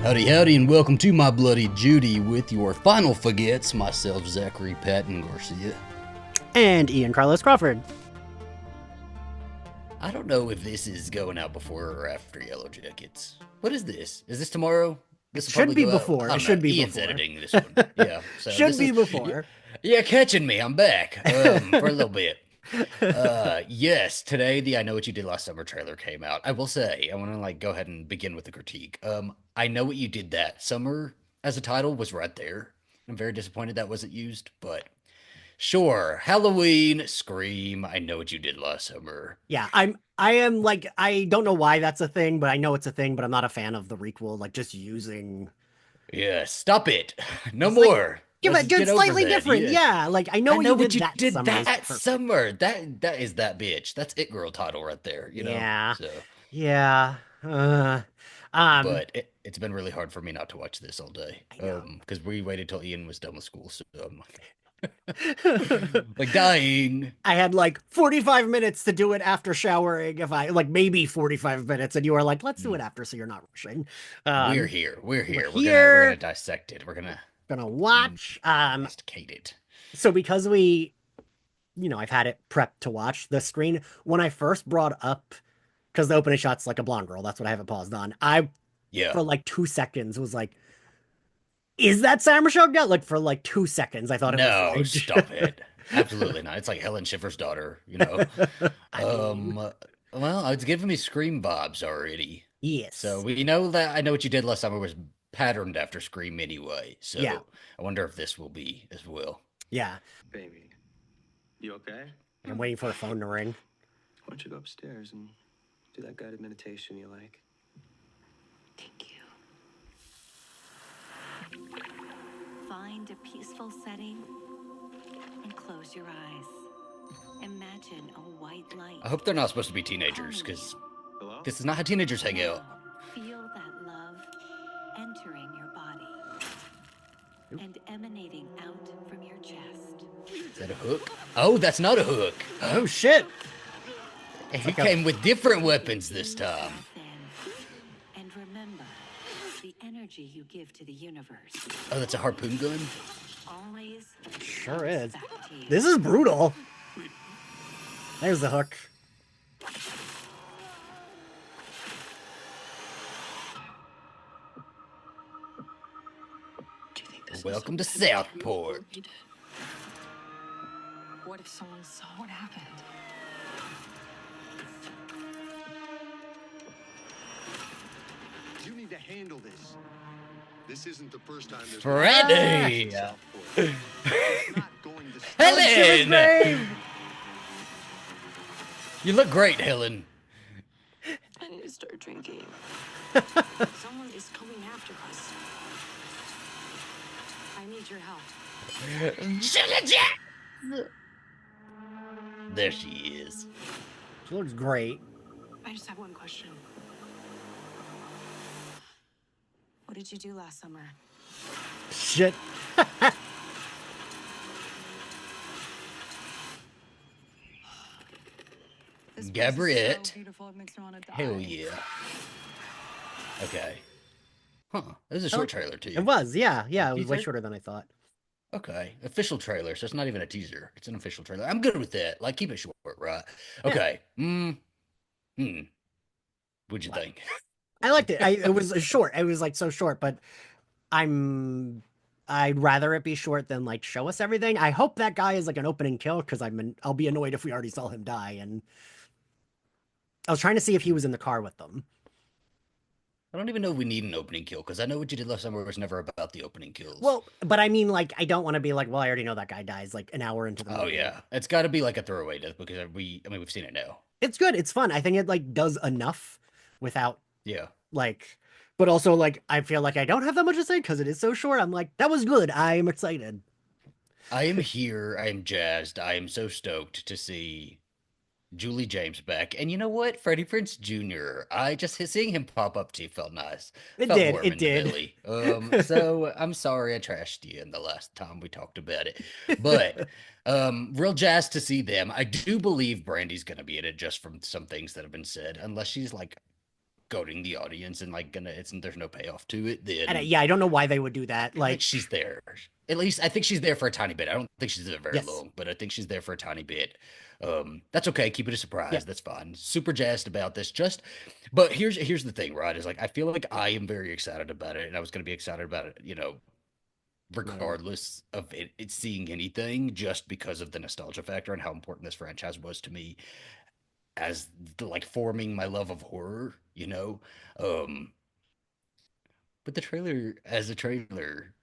Howdy, howdy, and welcome to My Bloody Judy with your final forgets, myself, Zachary Patton Garcia. And Ian Carlos Crawford. I don't know if this is going out before or after Yellow Jackets. What is this? Is this tomorrow? This will Should probably be go before. out. It should be Ian's before. editing this one. Yeah, so Should this be is before. yeah, catching me. I'm back for a little bit. Yes, today the I Know What You Did Last Summer trailer came out. I will say, I want to go ahead and begin with the critique. I Know What You Did That Summer as a title was right there. I'm very disappointed that wasn't used, but sure. Halloween, Scream, I Know What You Did Last Summer. Yeah, I don't know why that's a thing, but I know it's a thing, but I'm not a fan of the requel, just using Yeah, stop it. No it's like more. give Let's it just do get it over slightly that. different. Yes. Yeah, I know I what know you what did you that did summer is that perfect. summer. That is that bitch. That's It Girl title right there, Yeah. So, Yeah. Um, but it's been really hard for me not to watch this all day. I know. Because we waited till Ian was done with school, so I'm I like dying. had 45 minutes to do it after showering, if I maybe 45 minutes, and you were like, let's do Mm. it after so you're not rushing. We're here. We're We're here. We're gonna here, dissect it. We're gonna gonna watch. investigate it. So because I've had it prepped to watch the screen. When I first brought up, because the opening shot's like a blonde girl, that's what I have it paused on. I, Yeah. for 2 seconds, was like, is that Sarah Michelle Gellar? For 2 seconds, I thought it was No, stop it. Absolutely not. It's like Helen Schiffer's daughter. I mean, Well, it's giving me Scream vibes already. So yes. we know that I Know What You Did Last Summer was patterned after Scream anyway. Yeah. So I wonder if this will be as well. Yeah. Baby, you okay? I'm waiting for a phone to ring. Why don't you go upstairs and do that guided meditation you like? Thank you. Find a peaceful setting and close your eyes. Imagine a white light. I hope they're not supposed to be teenagers because Hello? this is not how teenagers hang out. Feel that love entering your body and emanating out from your chest. Is that a hook? Oh, that's not a hook. Oh, shit. He came with different weapons this time. And remember, the energy you give to the universe Oh, that's a harpoon gun? always Sure comes is. back to you. This is brutal. There's the hook. Do you think this Welcome to is something Southport. worried? What if someone saw what happened? You need to handle this. This isn't the first time there's Freddy! Southport. It's not going to stop. Helen! Grave. You look great, Helen. I need to start drinking. Someone is coming after us. I need your help. There she is. She looks great. I just have one question. What did you do last summer? Shit. Gabriette. Hell yeah. Okay. Huh. This is a short trailer too. It was, yeah. Yeah, it was way Teaser? shorter than I thought. Okay. Official trailer, so it's not even a teaser. It's an official trailer. I'm good with that. Keep it short, right? Okay. What'd you think? I liked it. It was short. It was so short, but I'd rather it be short than show us everything. I hope that guy is an opening kill because I'll be annoyed if we already saw him die. And I was trying to see if he was in the car with them. I don't even know if we need an opening kill because I Know What You Did Last Summer was never about the opening kills. Well, but I mean, I don't want to be well, I already know that guy dies an hour into the movie. Oh yeah, it's got to be a throwaway death because we've seen it now. It's good. It's fun. I think it does enough without Yeah. but also I feel like I don't have that much to say because it is so short. I'm that was good. I am excited. I am here. I am jazzed. I am so stoked to see Julie James back. And you know what? Freddie Prinze Jr. Seeing him pop up to you felt nice. It Felt did. warm It in the did. belly. So I'm sorry I trashed you in the last time we talked about it. But real jazzed to see them. I do believe Brandy's gonna be in it just from some things that have been said, unless she's goading the audience and like gonna it's there's no payoff to it, And then yeah, I don't know why they would do I that. feel like Like, she's there. At least I think she's there for a tiny bit. I don't think she's there very yes, long, but I think she's there for a tiny bit. That's okay. Keep it a yeah, surprise. That's fine. Super jazzed about this. But here's the thing, right? Is like I feel like I am very excited about it, and I was gonna be excited about it, no matter what. regardless of it seeing anything, just because of the nostalgia factor and how important this franchise was to me as like forming my love of horror. Um, but the trailer, as a trailer,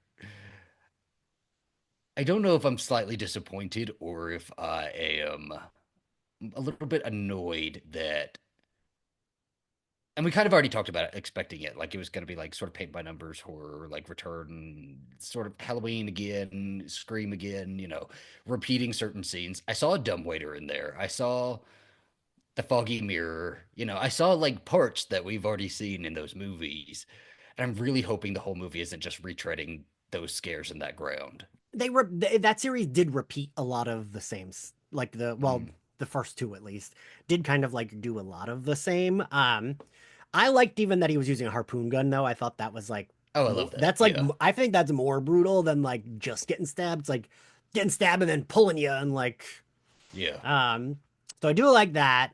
I don't know if I'm slightly disappointed or if I am a little bit annoyed that, and we kind of already talked about it, expecting it, like it was going to be like sort of paint by numbers horror, like return, sort of Halloween again, Scream again, repeating certain scenes. I saw a dumbwaiter in there. I saw the foggy mirror. I saw like parts that we've already seen in those movies. And I'm really hoping the whole movie isn't just retreading those scares in that ground. That series did repeat a lot of the same, like Mm. the first two at least did kind of like do a lot of the same. I liked even that he was using a harpoon gun though. I thought that was like Oh, I more, love that. that's like Yeah. I think that's more brutal than like just getting stabbed. It's like getting stabbed and then pulling you and like Yeah. um. So I do like that.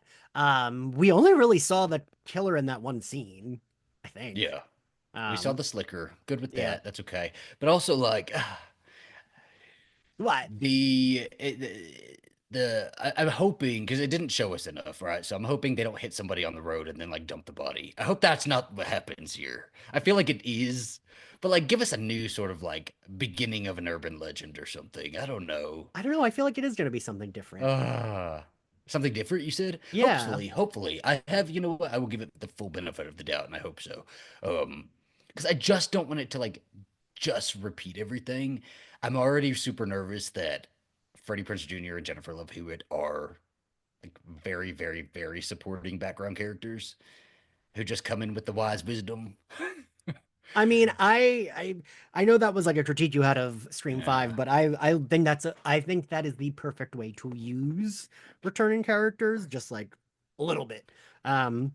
We only really saw the killer in that one scene, I think. Yeah. We saw Um, the slicker. Good with yeah. that. That's okay. But also, like, What? I'm hoping because it didn't show us enough, right? So I'm hoping they don't hit somebody on the road and then like dump the body. I hope that's not what happens here. I feel like it is, but like give us a new sort of like beginning of an urban legend or something. I don't know. I don't know. I feel like it is going to be something different. Uh, Something different, you said? Yeah. Hopefully. I have, you know what? I will give it the full benefit of the doubt, and I hope so. Because I just don't want it to like just repeat everything. I'm already super nervous that Freddie Prinze Jr. and Jennifer Love Hewitt are like very, very, very supporting background characters who just come in with the wise wisdom. I mean, I know that was like a critique you had of Scream 5, Yeah. but I think that is the perfect way to use returning characters, just like a little bit. Um,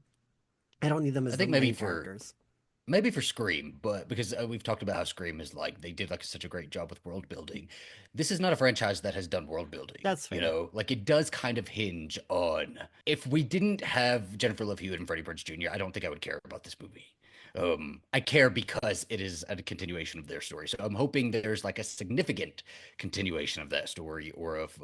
I don't need them I as the think maybe main for characters. maybe for Scream, but because we've talked about how Scream is like they did like such a great job with world building. This is not a franchise that has done world building, That's fair. Like it does kind of hinge on if we didn't have Jennifer Love Hewitt and Freddie Prinze Jr., I don't think I would care about this movie. I care because it is a continuation of their story. So I'm hoping there's like a significant continuation of that story or of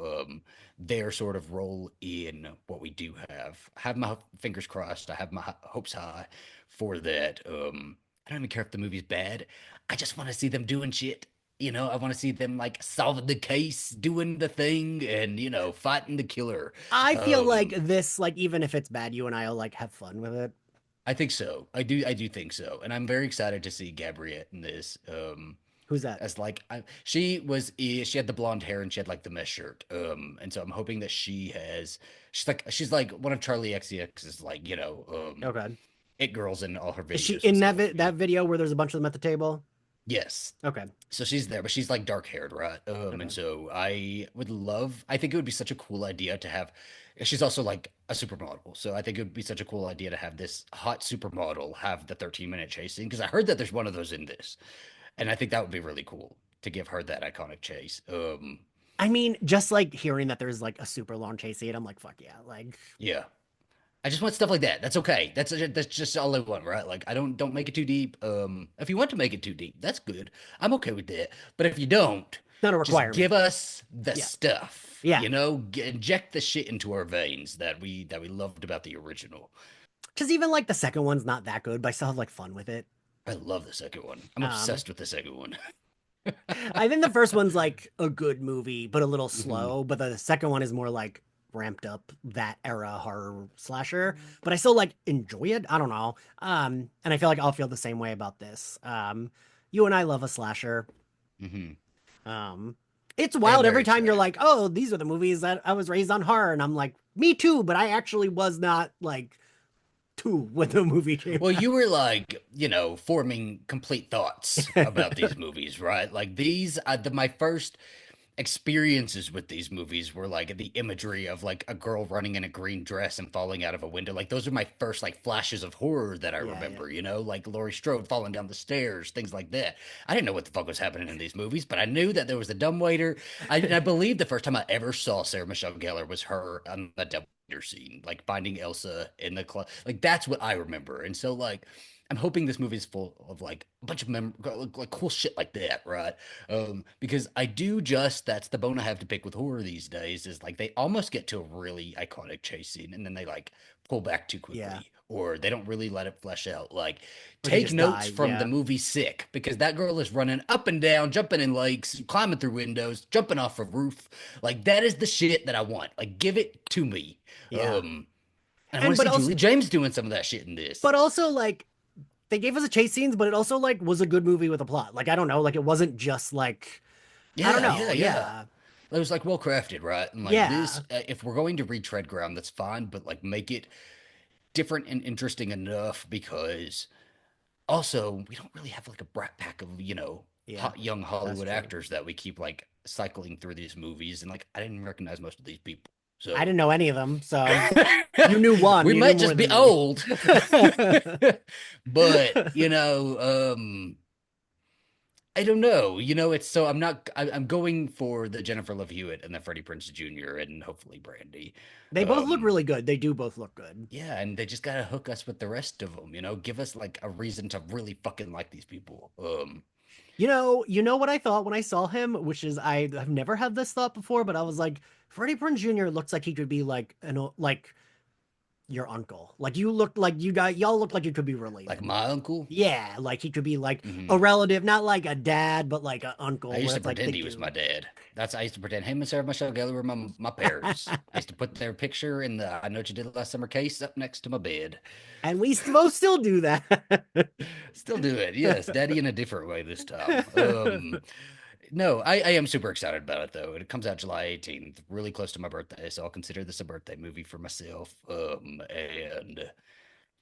their sort of role in what we do have. I have my fingers crossed. I have my hopes high for that. I don't even care if the movie's bad. I just want to see them doing shit. I want to see them like solving the case, doing the thing, and fighting the killer. I feel like Um, this, like even if it's bad, you and I will like have fun with it. I think so. I do think so, and I'm very excited to see Gabriette in this. Who's that? As like she had the blonde hair and she had like the mesh shirt. And so I'm hoping that she's like one of Charlie XCX's like Okay. it girls in all her Is she videos and in that stuff. that video where there's a bunch of them at the table? Yes. Okay. So she's there, but she's like dark haired, right? And Okay. so I think it would be such a cool idea to have. She's also like a supermodel, so I think it would be such a cool idea to have this hot supermodel have the 13-minute chase scene because I heard that there's one of those in this, and I think that would be really cool to give her that iconic chase. I mean, just like hearing that there's like a super long chase scene, I'm like, fuck yeah. Like, Yeah, I just want stuff like that. That's okay. That's just all I want, right? Like I don't make it too deep. If you want to make it too deep, that's good. I'm okay with that. But if you don't, not a just requirement. give us the Yeah. stuff. Yeah. Inject the shit into our veins that we loved about the original. Because even like the second one's not that good, but I still have like fun with it. I love the second one. I'm Um, obsessed with the second one. I think the first one's like a good movie, but a little Mhm. slow. But the second one is more like ramped up that era horror slasher. But I still like enjoy it. I don't know. And I feel like I'll feel the same way about this. You and I love a slasher. Mhm. Um, it's I am wild very every time you're excited. like, oh, these are the movies that I was raised on horror, and I'm like, me too. But I actually was not like two when the movie came Well, out. you were like, forming complete thoughts about these movies, right? Like these, my first. experiences with these movies were like the imagery of like a girl running in a green dress and falling out of a window. Like those are my first like flashes of horror that I Yeah, yeah. remember, like Laurie Strode falling down the stairs, things like that. I didn't know what the fuck was happening in these movies, but I knew that there was a dumbwaiter. I believe the first time I ever saw Sarah Michelle Gellar was her on the dumbwaiter scene, like finding Elsa in the club. Like that's what I remember. And so like I'm hoping this movie is full of like a bunch of like cool shit like that, right? Because I do just that's the bone I have to pick with horror these days is like they almost get to a really iconic chase scene and then they like pull back too Yeah. quickly or they don't really let it flesh out. Like Or they take just notes die. from the Yeah. movie Sick because that girl is running up and down, jumping in lakes, climbing through windows, jumping off a roof. Like that is the shit that I want. Like give it to me. Yeah. Um, and I want And to but see also Julie James doing some of that shit in this. but also like they gave us a chase scenes, but it also like was a good movie with a plot. Like I don't know, like it wasn't just like I don't Yeah, yeah, know. yeah. Yeah. It was like well crafted, right? And like this, Yeah. if we're going to retread ground, that's fine, but like make it different and interesting enough because also we don't really have like a brat pack of, Yeah. hot young That's Hollywood true. actors that we keep like cycling through these movies. And like I didn't recognize most of these people. I So didn't know any of them, so you knew one. we You knew might more just be than me. old. But, I don't know. It's so I'm not. I'm going for the Jennifer Love Hewitt and the Freddie Prinze Jr. and hopefully Brandy. They both look Um, really good. They do both look good. yeah, and they just gotta hook us with the rest of them. Give us like a reason to really fucking like these people. You know what I thought when I saw him, which is I have never had this thought before, but I was like, Freddie Prinze Jr. looks like he could be like like your uncle. Like you look like y'all look like you could be Like related. my uncle. Yeah, like he could be like a hmm relative, not like a dad, but like an I uncle, used where to it's like they pretend he was my do. dad. I used to pretend him and Sarah Michelle Gellar were my parents. I used to put their picture in the I Know What You Did Last Summer case up next to my bed. And we both still do that. Still do it. Yes, daddy in a different way this time. No, I am super excited about it though. It comes out July 18th, really close to my birthday, so I'll consider this a birthday movie for myself. And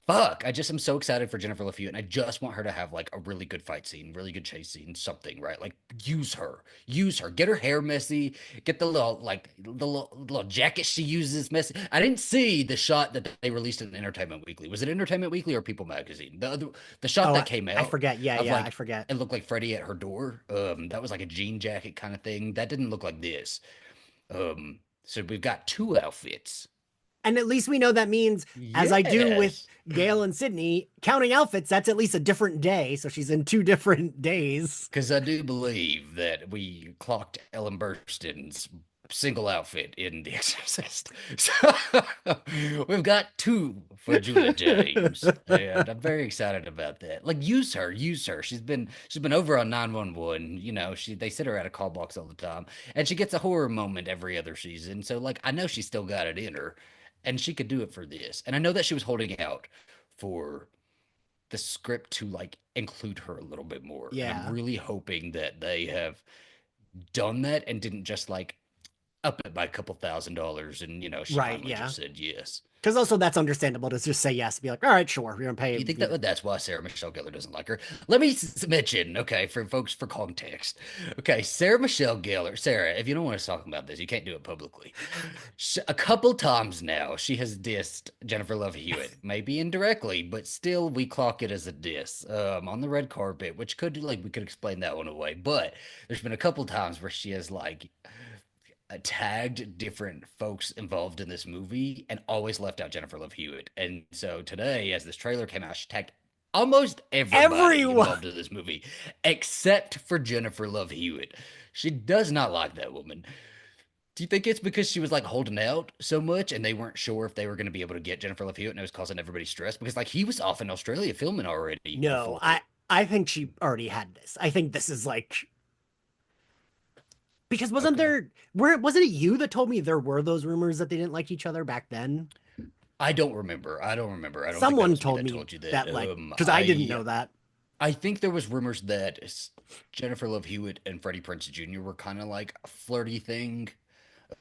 fuck, I just am so excited for Jennifer Love Hewitt, and I just want her to have like a really good fight scene, really good chase scene, something, right? Like use her, get her hair messy, get the little like the little jacket she uses messy. I didn't see the shot that they released in Entertainment Weekly. Was it Entertainment Weekly or People Magazine? The shot Oh, that came I out forget. Yeah, of yeah, I like forget. it looked like Freddie at her door. That was like a jean jacket kind of thing. That didn't look like this. So we've got two outfits. And at least we know that means, as I do with Yes. Gail and Sydney, counting outfits, that's at least a different day. So she's in 2 different days. Because I do believe that we clocked Ellen Burstyn's single outfit in The Exorcist. So we've got two for Julia James. And I'm very excited about that. Like use her. She's been over on 911. They sit her at a call box all the time. And she gets a horror moment every other season. So like I know she's still got it in her. And she could do it for this. And I know that she was holding out for the script to like include her a little bit more. And I'm Yeah, really hoping that they have done that and didn't just like up it by a couple $1,000 and she right. finally Yeah. just said yes. Because also that's understandable to just say yes, be like, all right, sure, we're gonna pay. You think that's why Sarah Michelle Gellar doesn't like her? Let me mention, okay, for folks for context. Okay, Sarah Michelle Gellar, Sarah, if you don't want us talking about this, you can't do it publicly. A couple times now, she has dissed Jennifer Love Hewitt, maybe indirectly, but still we clock it as a diss on the red carpet, which could like we could explain that one away. But there's been a couple times where she has like tagged different folks involved in this movie and always left out Jennifer Love Hewitt. And so today, as this trailer came out, she tagged almost everybody Everyone. involved in this movie except for Jennifer Love Hewitt. She does not like that woman. Do you think it's because she was like holding out so much and they weren't sure if they were going to be able to get Jennifer Love Hewitt and it was causing everybody stress? Because like he was off in Australia filming already No, before. I think she already had this. I think this is like because wasn't Okay. there where wasn't it you that told me there were those rumors that they didn't like each other back then? I don't remember. I don't remember. I don't think that Someone was me told that me told you that. that like because I didn't know that. I think there was rumors that Jennifer Love Hewitt and Freddie Prinze Jr. were kind of like a flirty thing.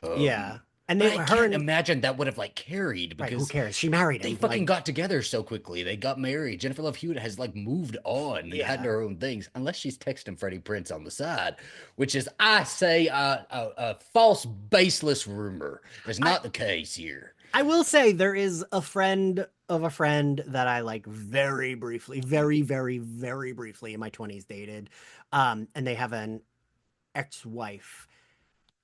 Um, Yeah. And But they I her can't and imagine that would have like carried right, who because cares? She married they him. fucking Like, got together so quickly. They got married. Jennifer Love Hewitt has like moved on and had yeah. her own things, unless she's texting Freddie Prinze on the side, which is, I say, a false, baseless rumor. It's I not the case here. I will say there is a friend of a friend that I like very briefly, very, very, very briefly in my 20s dated. And they have an ex-wife.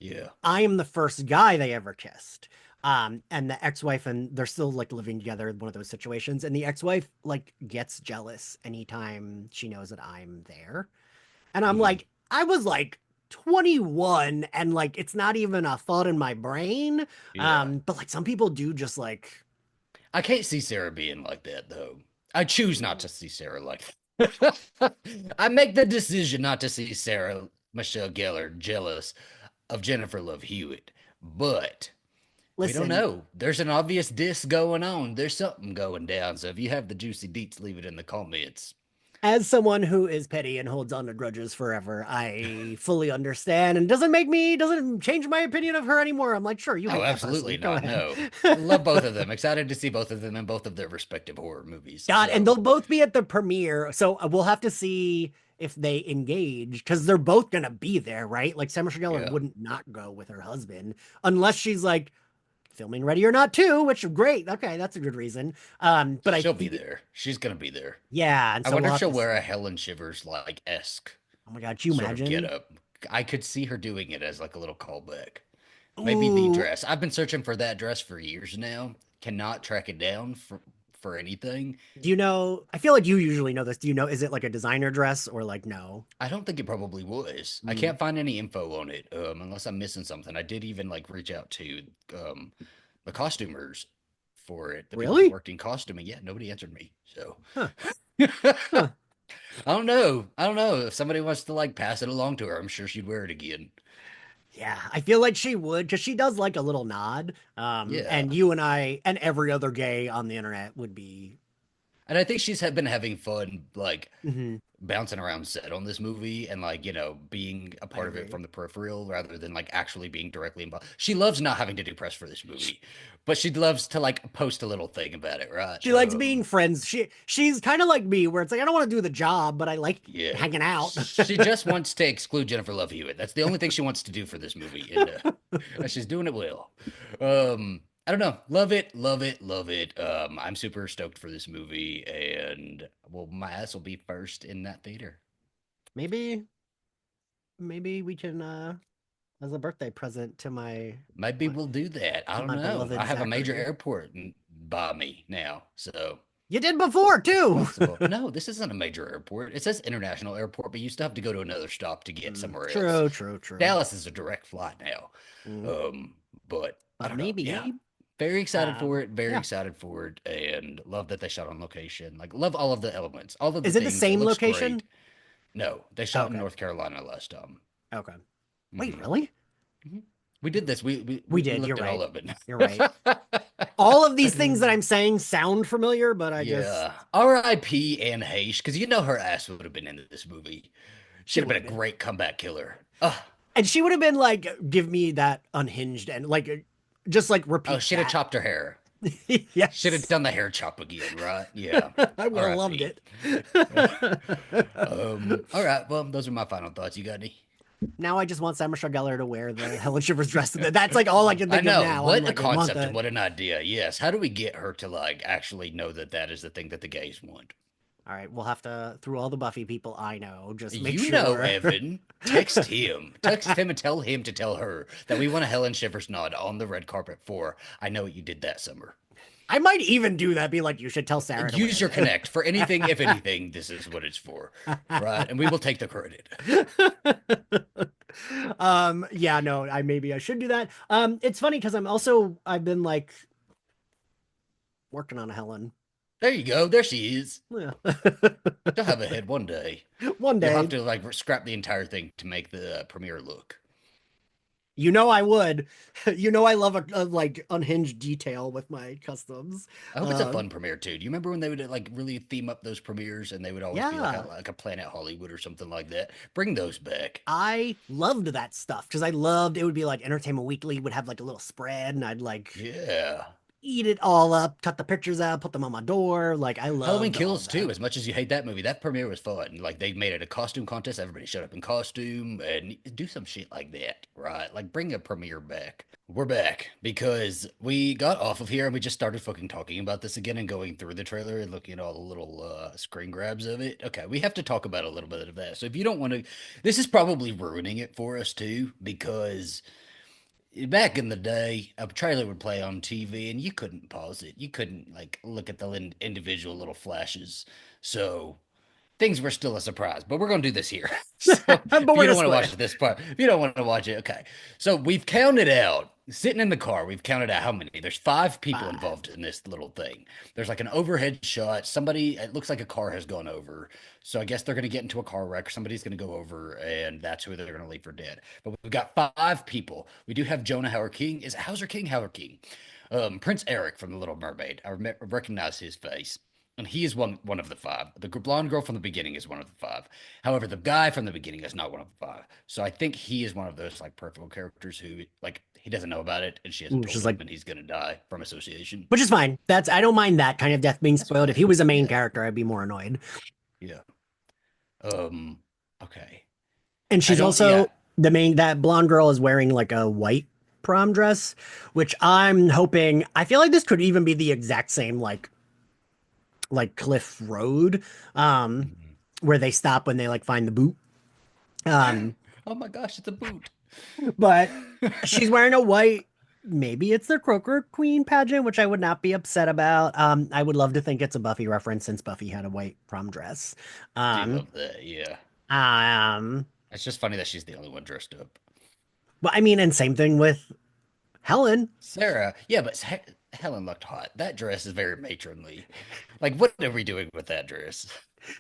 Yeah. I am the first guy they ever kissed. And the ex-wife and they're still like living together in one of those situations. And the ex-wife like gets jealous anytime she knows that I'm there. And I'm Mhm. like, I was like 21 and like it's not even a thought in my brain. Yeah. But like some people do just like I can't see Sarah being like that though. I choose not to see Sarah like that. I make the decision not to see Sarah Michelle Gellar jealous of Jennifer Love Hewitt. But we don't listen, know. There's an obvious diss going on. There's something going down. So if you have the juicy deets, leave it in the comments. as someone who is petty and holds on to grudges forever, I fully understand and doesn't change my opinion of her anymore. I'm like, sure, you Oh, hate that person. absolutely Go not. ahead. No. Love both of them. Excited to see both of them in both of their respective horror movies. God, and So, they'll both be at the premiere. So we'll have to see if they engage because they're both gonna be there, right? Like Sarah Michelle Gellar yeah. wouldn't not go with her husband unless she's like filming Ready or Not too, which great. Okay, that's a good reason. But I She'll be feel there. She's going to be there. yeah, and I so wonder we'll if have she'll to wear a see. Helen Shivers like esque Oh my God, can you sort of get imagine? up. I could see her doing it as like a little callback. Maybe the Ooh, dress. I've been searching for that dress for years now. Cannot track it down for anything. do you know? I feel like you usually know this. Do you know? Is it like a designer dress or like no? I don't think it probably was. I Mm, can't find any info on it, unless I'm missing something. I did even like reach out to um, the costumers for it, the people that really? worked in costuming. Yeah, nobody answered me. So Huh. I Huh. don't know. I don't know. If somebody wants to like pass it along to her, I'm sure she'd wear it again. Yeah, I feel like she would because she does like a little nod. Yeah. And you and I and every other gay on the internet would be. And I think she's been having fun, like Mhm, bouncing around set on this movie and like, being a I part of it agree. from the peripheral rather than like actually being directly involved. She loves not having to do press for this movie, but she loves to like post a little thing about it, right? She likes being friends. She's kind of like me, where it's like I don't want to do the job, but I like Yeah. hanging out. She just wants to exclude Jennifer Love Hewitt. That's the only thing she wants to do for this movie, and she's doing it well. I don't know. Love it, love it, love it. I'm super stoked for this movie, and well, my ass will be first in that theater. maybe, maybe we can as a birthday present to Maybe my we'll do that. I don't know. I beloved have a major Zachary. airport by me now, so You did before it's too. possible. No, this isn't a major airport. It says international airport, but you still have to go to another stop to get somewhere else. True, true, true. Dallas is a direct flight now. Mm, Um, but I but don't know. Yeah. maybe. Very excited for it. Very Yeah. excited for it. And love that they shot on location. Like, love all of the elements, all of the Is it the things. It same looks location? great. No, they shot in Okay. North Carolina last time. Okay. Wait, Hmm. really? We did this. We, We we did. You're looked at right. all of it. You're right. All of these things that I'm saying sound familiar, but I just Yeah. R.I.P. Anne Heche, because you know her ass would have been in this movie. she She'd have would been have a been. great comeback killer. Ugh. And she would have been like, give me that unhinged and like just like Oh, repeat she'd have that. chopped her hair. Should have Yes. done the hair chop again, right? Yeah. I would have loved R.I.P. it. All right. Well, those are my final thoughts. You got any? Now I just want Sam Michelle Gellar to wear the Helen Shivers dress. That's like all I can I think of know. now. I'm What a like, I want concept and that. what an idea. Yes. How do we get her to like actually know that that is the thing that the gays want? All right, we'll have to through all the Buffy people I know, just make You know, sure. Evan. Text him. Text him and tell him to tell her that we want a Helen Shivers nod on the red carpet for I Know What You Did That Summer. I might even do that. Be like, you should tell Sarah to wear Use your this. connect for anything, if anything, this is what it's for. Right? And we will take the credit. Yeah, no, I should do that. It's funny because I've been like working on a Helen. There you go. There she is. Yeah. She'll have a head one day. One You'll day. have to like scrap the entire thing to make the premiere look. You know I would. You know I love a like unhinged detail with my customs. I hope it's a Um, fun premiere too. Do you remember when they would like really theme up those premieres and they would always be yeah. like a Planet Hollywood or something like that? Bring those back. I loved that stuff because I loved it would be like Entertainment Weekly would have like a little spread and I'd like Yeah. eat it all up, cut the pictures out, put them on my door. Like I Halloween loved all of Kills that. too. As much as you hate that movie, that premiere was fun. Like they made it a costume contest. Everybody showed up in costume and do some shit like that, right? Like bring a premiere back. We're back because we got off of here and we just started fucking talking about this again and going through the trailer and looking at all the little screen grabs of it. Okay, we have to talk about a little bit of that. So if you don't want to, this is probably ruining it for us too because back in the day, a trailer would play on TV and you couldn't pause it. You couldn't like look at the individual little flashes. So things were still a surprise, but we're going to do this here. So But if we're you gonna don't want to split watch it. this part, if you don't want to watch it, okay. So we've counted out, sitting in the car, we've counted out how many. There's five people Five. involved in this little thing. There's like an overhead shot. Somebody, it looks like a car has gone over. So I guess they're going to get into a car wreck. Somebody's going to go over, and that's who they're going to leave for dead. But we've got five people. We do have Jonah Howard King. Is it Hauser King? Howard King. Prince Eric from The Little Mermaid. Recognize his face. And he is one of the five. The blonde girl from the beginning is one of the five. However, the guy from the beginning is not one of the five. So I think he is one of those like peripheral characters who like he doesn't know about it and she hasn't Which told is him like and he's gonna die from association. which is fine. That's I don't mind that kind of death being That's spoiled. If fine. he was a main Yeah. character, I'd be more annoyed. Yeah. Um okay. And I she's don't yeah. also the main that blonde girl is wearing like a white prom dress, which I'm hoping I feel like this could even be the exact same like Cliff Road, um, Mhm. where they stop when they like find the boot. Oh my gosh, it's a boot. But she's wearing a white. Maybe it's the Croaker Queen pageant, which I would not be upset about. I would love to think it's a Buffy reference since Buffy had a white prom dress. Do Um, love that, yeah. um, It's just funny that she's the only one dressed up. but I mean, and same thing with Helen. Sarah, yeah, but Helen looked hot. That dress is very matronly. Like, what are we doing with that dress?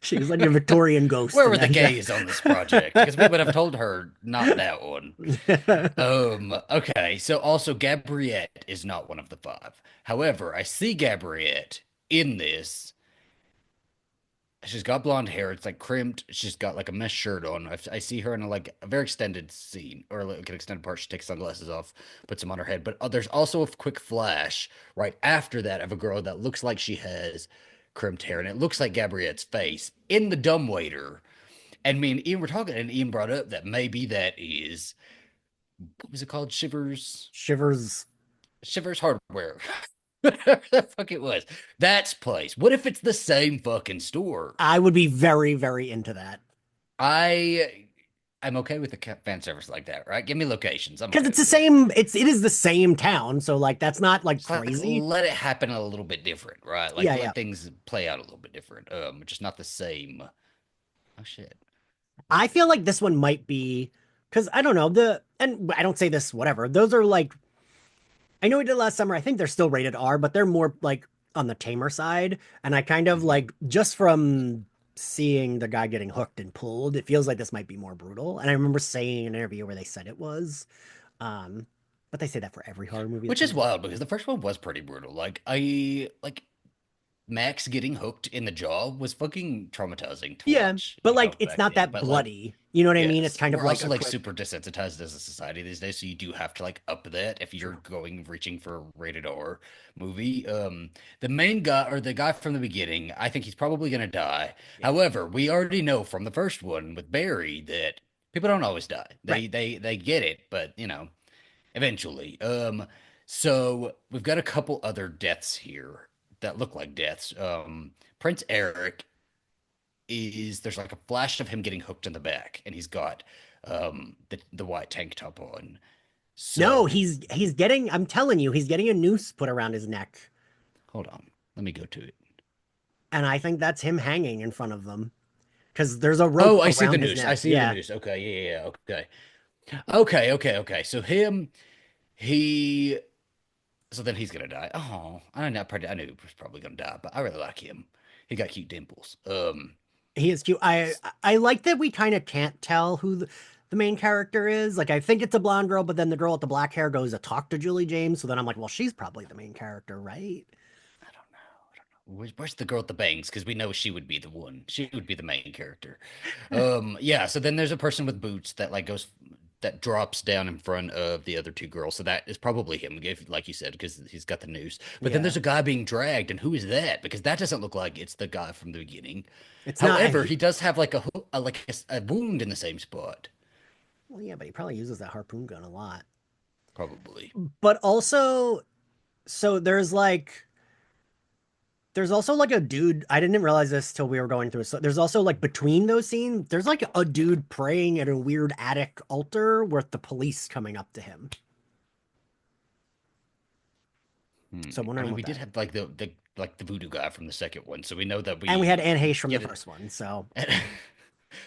She was like a Victorian ghost Where in were the that dress. gays on this project? Because we would have told her not that one. Okay, so also Gabriette is not one of the five. However, I see Gabriette in this. She's got blonde hair. It's like crimped. She's got like a mesh shirt on. I see her in a very extended scene or like an extended part. She takes sunglasses off, puts them on her head. But there's also a quick flash right after that of a girl that looks like she has crimped hair, and it looks like Gabriette's face in the dumbwaiter. And me and Ian were talking, and Ian brought up that maybe that is what was it called? Shivers. Shivers Hardware. Whatever the fuck it was. That's place. What if it's the same fucking store? I would be very, very into that I I'm okay with the fan service like that, right? Give me locations. I'm because okay it's the with it. same. It is the same town, so like that's not like Just like crazy. let it happen a little bit different, right? Like Yeah, yeah. let things play out a little bit different. Just not the same. Oh shit. I feel like this one might be because I don't know and I don't say this whatever. Those are like I know we did last summer. I think they're still rated R, but they're more like on the tamer side. And I kind of Mhm. like just from seeing the guy getting hooked and pulled, it feels like this might be more brutal. And I remember saying in an interview where they said it was. Um, but they say that for every horror movie that Which is comes out. wild because the first one was pretty brutal. Like I like Max getting hooked in the jaw was fucking traumatizing to Yeah, watch, but you like know, it's back not then. that But like bloody. You know what I mean? It's yes, kind of we're like also a like quick. super desensitized as a society these days, so you do have to like up that if you're True. going reaching for a rated R movie. The main guy or the guy from the beginning, I think he's probably gonna die. Yeah. However, we already know from the first one with Barry that people don't always die. Right. They get it, but you know, eventually. So we've got a couple other deaths here that look like deaths. Prince Eric is there's like a flash of him getting hooked in the back, and he's got the white tank top on. No, So he's getting. I'm telling you, he's getting a noose put around his neck, hold on, let me go to it. and I think that's him hanging in front of them because there's a rope Oh, I see the around his noose. I neck. see the Yeah, noose. Okay, yeah, yeah, okay. Okay. So him, he, so then he's gonna die. Oh, I knew he was probably gonna die, but I really like him. He got cute dimples. he is cute. I like that we kind of can't tell who the main character is. Like I think it's a blonde girl, but then the girl with the black hair goes to talk to Julie James. So then I'm like, well, she's probably the main character, right? I don't know. I don't know. Where's the girl with the bangs? Because we know she would be the one. She would be the main character. Yeah. So then there's a person with boots that like goes that drops down in front of the other two girls. So that is probably him, if, like you said, because he's got the noose. But then Yeah. there's a guy being dragged, and who is that? Because that doesn't look like it's the guy from the beginning. It's not. However, he does have like a wound in the same spot, Well, yeah, but he probably uses that harpoon gun a lot. probably. But also, so there's also like a dude. I didn't realize this till we were going through. So there's also like between those scenes, there's like a dude praying at a weird attic altar with the police coming up to him. So I'm I wondering mean, what we did that. have like the voodoo guy from the second one, so we know that And we had we Anne Heche from the get it. first one. So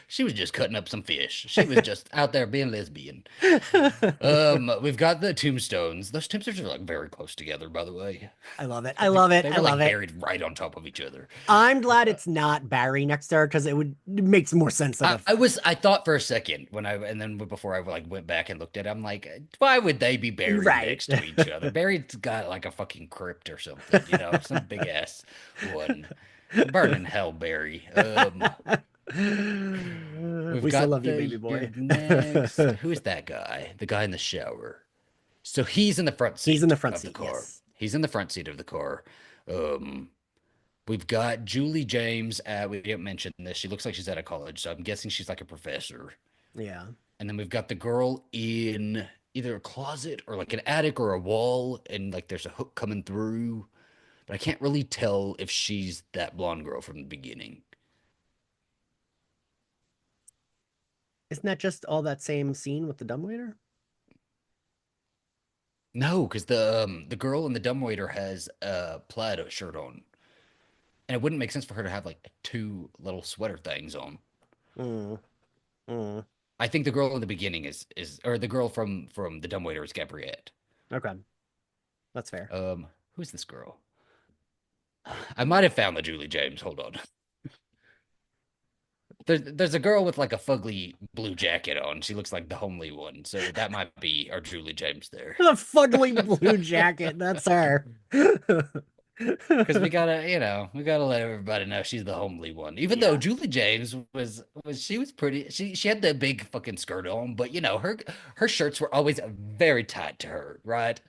She was just cutting up some fish. She was just out there being lesbian. We've got the tombstones. Those tombstones are like very close together, by the way. I love it. I love it. They I were love like it. buried right on top of each other. I'm glad it's not Barry next to her because it makes more sense that if I thought for a second and then before I like went back and looked at it, I'm like, why would they be buried right. next to each other? Buried's got like a fucking crypt or something, some big ass one. Burn in hell, Barry. We've We still got love you, the baby boy. next. Who is that guy? The guy in the shower. So he's in the front He's in seat the front of the seat. car. Yes. He's in the front seat of the car. Um, we've got Julie James. We didn't mention this. She looks like she's out of college, so I'm guessing she's like a professor. Yeah. And then we've got the girl in either a closet or like an attic or a wall, and like there's a hook coming through. But I can't really tell if she's that blonde girl from the beginning. Isn't that just all that same scene with the dumbwaiter? No, because the girl in the dumbwaiter has a plaid shirt on, and it wouldn't make sense for her to have like two little sweater things on. Mm, mm. I think the girl in the beginning is or the girl from the dumbwaiter is Gabriette. Okay. That's fair. Who's this girl? I might have found the Julie James. Hold on. There's a girl with like a fugly blue jacket on. She looks like the homely one, so that might be our Julie James there. The fugly blue jacket. That's her. Because we gotta let everybody know she's the homely one. Even though Julie James she was pretty. She had the big fucking skirt on, but her shirts were always very tight to her, right?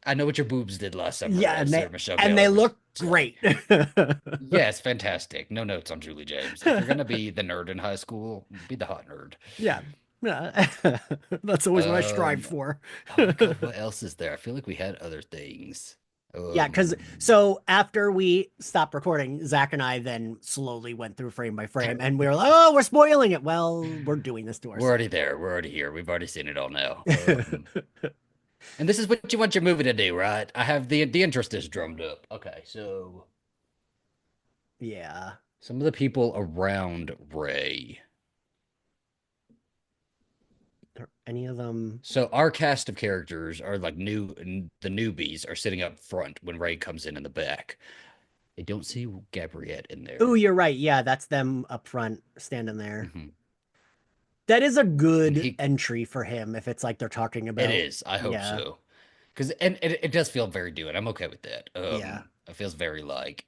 I know what your boobs did last summer, Yeah, Sarah Michelle and they Gellar. look great. Yes, fantastic. No notes on Julie James. If you're gonna be the nerd in high school, be the hot nerd. Yeah. Yeah. That's always what I strive for. Oh my God, what else is there? I feel like we had other things. Yeah, because so after we stopped recording, Zach and I then slowly went through frame by frame, and we were like, "Oh, we're spoiling it." Well, we're doing this to we're ourselves. already there. We're already here. We've already seen it all now. And this is what you want your movie to do, right? I have the interest is drummed up. Okay, so Yeah. some of the people around Ray. Are any of them? So our cast of characters are like the newbies are sitting up front when Ray comes in the back. I don't see Gabriette in there. Oh, you're right. Yeah, that's them up front standing there. Mhm. That is a good And entry for him if it's like they're talking about. It is. I hope Yeah. so. Because it does feel very due, and I'm okay with that. Yeah. It feels very like,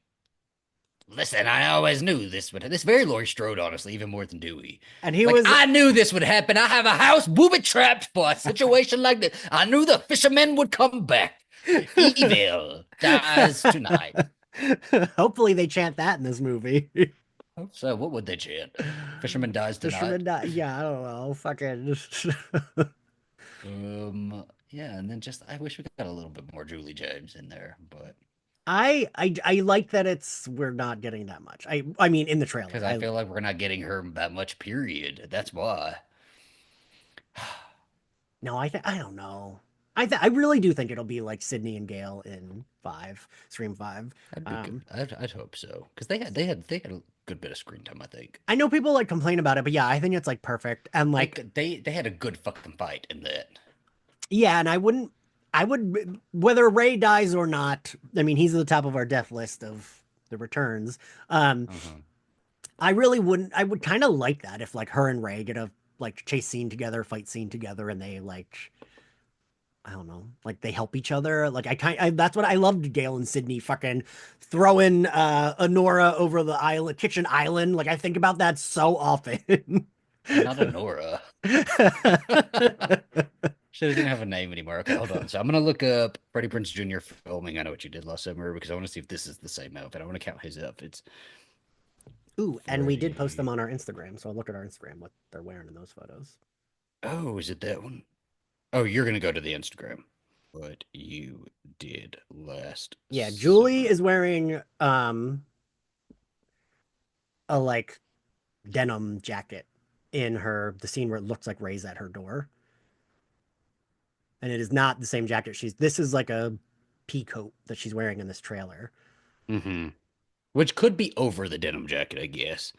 listen, I always knew this would. This very Laurie Strode, honestly, even more than Dewey. And he Like, was I knew this would happen. I have a house booby trapped for a situation like this. I knew the fishermen would come back. Evil dies tonight. Hopefully they chant that in this movie. So, what would they chant? Fisherman dies tonight. Fisherman die. Yeah, I don't know. Fucking. Yeah, and then just I wish we got a little bit more Julie James in there, but I like that we're not getting that much. I mean in the trailer. because I feel like we're not getting her that much. Period. That's why. No, I don't know. I really do think it'll be like Sydney and Gale in Scream 5. That'd be good. I'd hope so because they had a good bit of screen time. I think. I know people like complain about it, but yeah, I think it's like perfect and like They had a good fucking fight in that. yeah, and I would whether Ray dies or not. I mean, he's at the top of our death list of the returns. I really wouldn't. I would kind of like that if like her and Ray get a like chase scene together, fight scene together, and they like I don't know, like they help each other. Like that's what I loved Gale and Sydney fucking throwing Honora over the island, kitchen island. Like I think about that so often. Not a Nora. She doesn't even have a name anymore. Okay, hold on. So I'm gonna look up Freddie Prinze Jr. filming. I know what you did last summer because I want to see if this is the same outfit. I want to count his outfits. Ooh, and we did post them Freddie. on our Instagram, so look at our Instagram what they're wearing in those photos. Oh, is it that one? Oh, you're gonna go to the Instagram. What you did last Yeah, Julie summer. is wearing a like denim jacket in the scene where it looks like Ray's at her door. And it is not the same jacket this is like a pea coat that she's wearing in this trailer. Mm-hmm. Which could be over the denim jacket, I guess.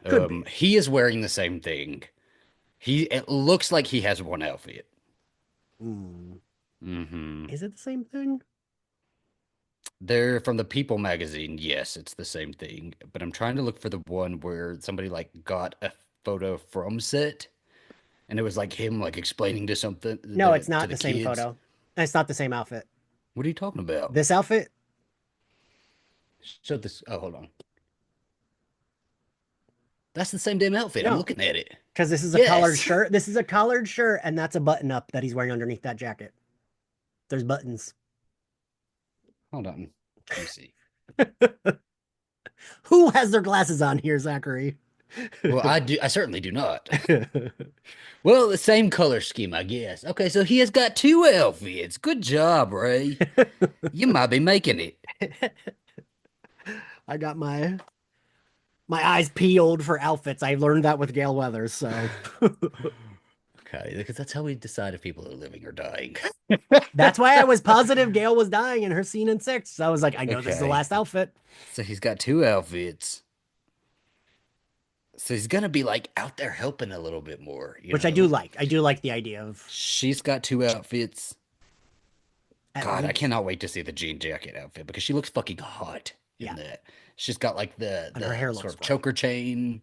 Could be. He is wearing the same thing. It looks like he has one outfit. Mm. Mm-hmm. Is it the same thing? They're from the People magazine. Yes, it's the same thing. But I'm trying to look for the one where somebody like got a photo from set, and it was like him like explaining to something No, it's to not the the same kids. photo. It's not the same outfit. What are you talking about? This outfit? Show this. Oh, hold on. That's the same damn outfit. I'm No, looking at it. because this is a collared Yes. shirt. This is a collared shirt, and that's a button up that he's wearing underneath that jacket. There's buttons. Hold on. Let me see. Who has their glasses on here, Zachary? Well, I do. I certainly do not. Well, the same color scheme, I guess. Okay, so he has got two outfits. Good job, Ray. You might be making it. I got my eyes peeled for outfits. I learned that with Gale Weathers, so Okay, because that's how we decide if people are living or dying. that's why I was positive Gale was dying in her scene in 6. So I was like, I know this is the Okay, last outfit. so he's got two outfits. So he's gonna be like out there helping a little bit more, you Which I do know? like. I do like the idea of She's got two outfits. at God, I least, cannot wait to see the jean jacket outfit because she looks fucking hot in yeah, that. She's got like and her hair the sort looks of great. choker chain.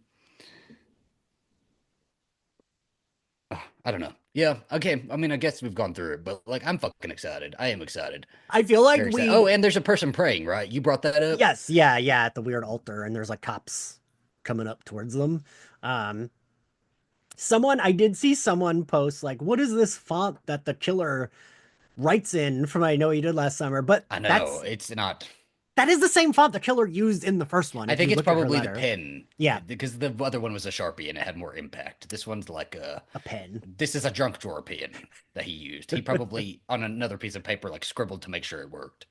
I don't know. Yeah, okay. I mean, I guess we've gone through it, but like I'm fucking excited. I am excited. I feel like Very excited. Oh, we, and there's a person praying, right? You brought that up? yes, yeah, yeah, at the weird altar, and there's like cops coming up towards them. Um, I did see someone post like, "What is this font that the killer writes in from I Know What You Did Last Summer?" But I know. It's not. that is the same font the killer used in the first one. I If you think it's look at her probably the letter, pen. yeah, Because the other one was a Sharpie and it had more impact. This one's like a pen. this is a junk drawer pen that he used. He probably on another piece of paper like scribbled to make sure it worked.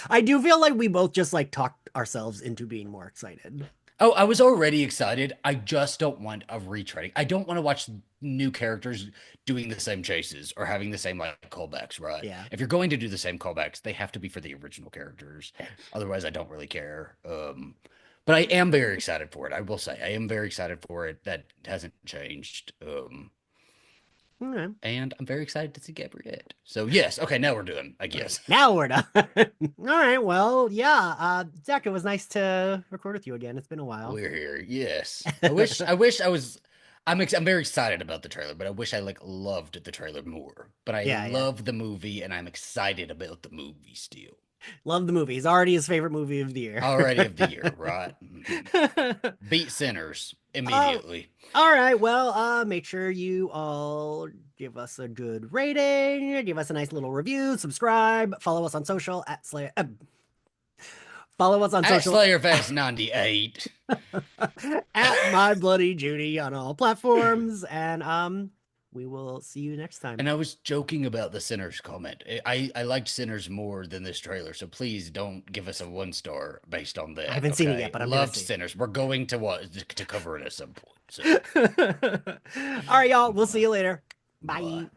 I do feel like we both just like talked ourselves into being more excited. Oh, I was already excited. I just don't want a retreading. I don't want to watch new characters doing the same chases or having the same like callbacks, right? Yeah. If you're going to do the same callbacks, they have to be for the original characters. Otherwise, I don't really care. But I am very excited for it. I will say I am very excited for it. That hasn't changed. Okay. And I'm very excited to see Gabriette. So yes, okay, now we're doing, I guess. Now we're done. All right. Well, yeah. Zach, it was nice to record with you again. It's been a while. We're here. Yes. I wish I was I'm very excited about the trailer, but I wish I like loved the trailer more. But I Yeah, yeah. love the movie and I'm excited about the movie still. Love the movie. It's already his favorite movie of the year. Already of the year, right? Mhm. Beat Sinners immediately. All right. Well, make sure you all give us a good rating, give us a nice little review, subscribe, follow us on social at Slayer. Follow us on At social SlayerFest98. at My Bloody Judy on all platforms, and we will see you next time. And I was joking about the Sinners comment. I liked Sinners more than this trailer, so please don't give us a 1 star based on that. I haven't seen it okay? yet, but I'm gonna Loved see. Sinners. We're going to cover it at some point. So All right, y'all. We'll see you later. Bye. bye.